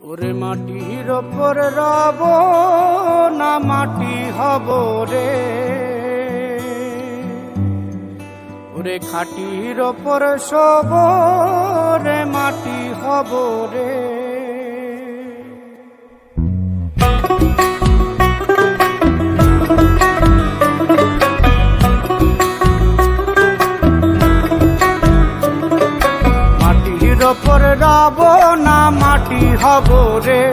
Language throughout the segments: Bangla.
ওরে মাটির ওপর রব না মাটি হব রে, ওরে খাটির ওপর শোব রে মাটি হব রে। মাটির ওপর রব না মাটি হব রে,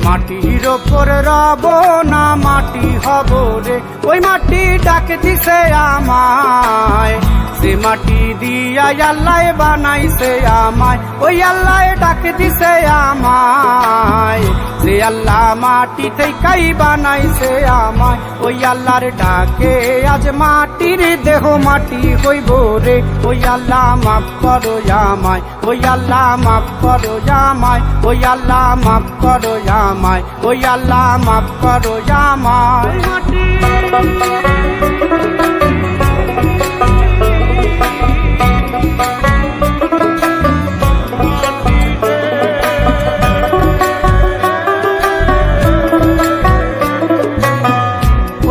মাটির ওপর রব না মাটি হব রে। ওই মাটি ডাক দিছে আমায়, সে মাটি দিয়া আল্লাহ বানাইছে আমায়। ওই আল্লাহ ডাক দিছে আমায়, সে আল্লাহ মাটি থেকেই বানাইছে আমায়। ওই আল্লাহর ডাকে আজ মাটির দেহ মাটি হইব রে। ওই আল্লাহ মাফ করো আমায়, ওই আল্লাহ মাফ করো আমায়, ওই আল্লাহ মাফ করো আমায়, ওই আল্লাহ মাফ করো আমায়।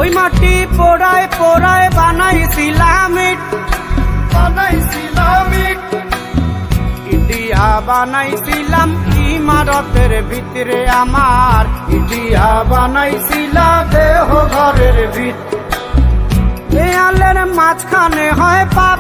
ওই মাটি পোড়ায় পোড়ায় বানাইছিলাম ইটিয়া বানাইছিলাম ইমারতের ভিতরে আমার, ইটিয়া বানাইছিলাম দেহ ঘরের ভিতরে। দেয়ালের মাঝখানে হয় পাপ,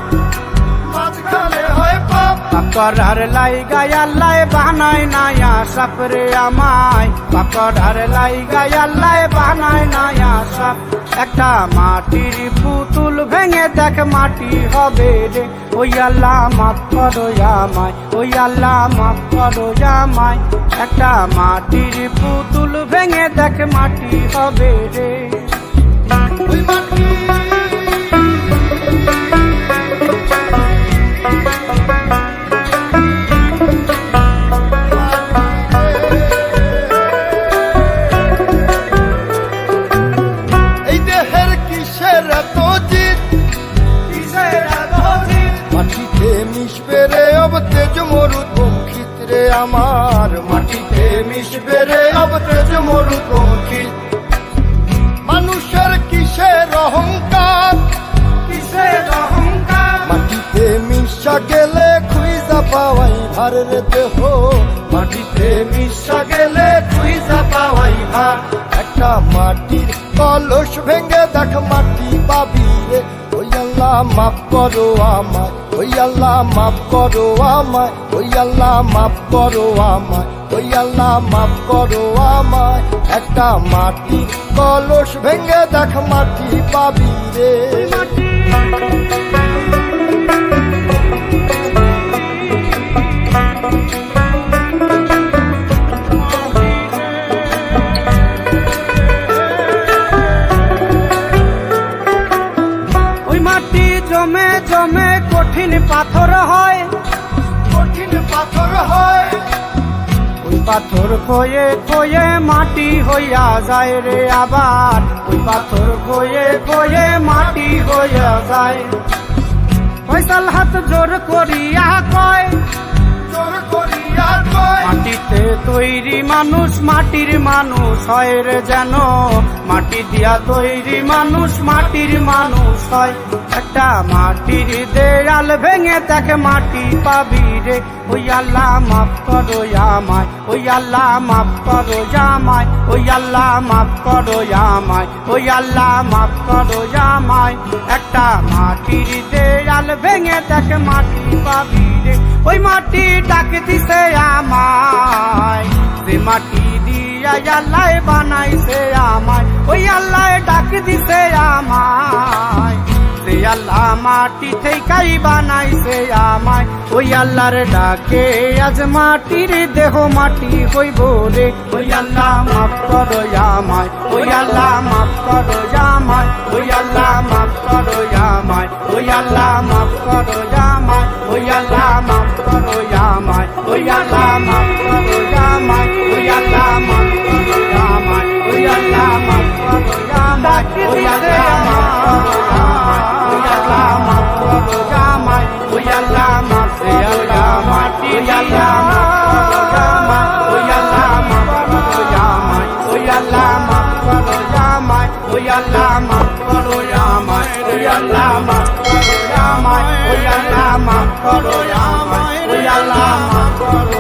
মাঝখানে হয় পাপ, পাকড়ার লাইগা আল্লাহ বানায় নায়া সাপরে আমায়, পাকড়ার লাইগা আল্লাহ বানায় নায়া সাপ। একটা মাটির পুতুল ভেঙে দেখ মাটি হবে রে। ওই আল্লাহ মাফ করো আমায়, ওই আল্লাহ মাফ করো আমায়। একটা মাটির পুতুল ভেঙে দেখ মাটি হবে রে। ওই মাটি আমার, মাটিতে মিশবে রে অব তেজ মরুপঙ্খিত। মানুষের কিসের অহংকার, কিসের অহংকার, মাটিতে মিশা গেলে খুঁজা পাওয়াই ভার রে দেহ, মাটিতে মিশা গেলে খুঁজা পাওয়াই ভার। একটা মাটির কলস ভেঙে দেখ মাটি পাবি রে। ওই আল্লাহ মাফ করো আমায়, ওই আল্লাহ মাফ করো আমায়, ওই আল্লাহ মাফ করো আমায়, ওই আল্লাহ মাফ করো আমায়। একটা মাটির কলস ভেঙে দেখ মাটি পাবি রে। জমে জমে কঠিন পাথর হয়, কঠিন পাথর হয়। ওই পাথর খয়ে খয়ে মাটি হইয়া যায় রে আবার, ওই পাথর খয়ে খয়ে মাটি হইয়া যায়। ফয়সাল হাত জোর করিয়া কয়, জোর করিয়া কয়, মাটিতে তৈরি মানুষ মাটির মানুষ হয় রে যেন, মাটি দিয়া তৈরি মানুষ মাটির মানুষ হয়। একটা মাটির দেয়াল ভেঙে দেখ মাটি পাবি রে। ওই আল্লাহ মাফ করো আমায়, ওই আল্লাহ মাফ করো আমায়, ওই আল্লাহ মাফ করো আমায়, ওই আল্লাহ মাফ করো আমায়। একটা মাটির দেয়াল ভেঙে দেখ মাটি পাবি রে। ওই মাটি ডাক দিছে আমায়, সে মাটি দিয়া আল্লাহ বানাইছে আমায়। ওই আল্লাহ ডাক দিছে আমায়, সে আল্লাহ মাটি থেকেই বানাইছে আমায়। ওই আল্লাহর ডাকে আজ মাটির দেহ মাটি হইব রে। ওই আল্লাহ মাফ করো আমায়, ওই আল্লাহ মাফ করো আমায়, ওই আল্লাহ মাফ করো আমায়, ওই আল্লাহ মাফ করো আমায়, ওই আল্লাহ মাফ করো আমায়, ওই আল্লাহ মাফ করো আমায়, ওই আল্লাহ মাফ করো আমায়, ওই আল্লাহ মাফ করো আমায়, ওই আল্লাহ মাফ করো আমায়, ওই আল্লাহ মাফ করো আমায়, ওই আল্লাহ মাফ করো আমায়, ওই আল্লাহ মাফ করো আমায়, ওই আল্লাহ আল্লাহ মাফ করো আমায়, ওই আল্লাহ মাফ করো আমায়, ওই আল্লাহ মাফ করো আমায়, ওই আল্লাহ মাফ করো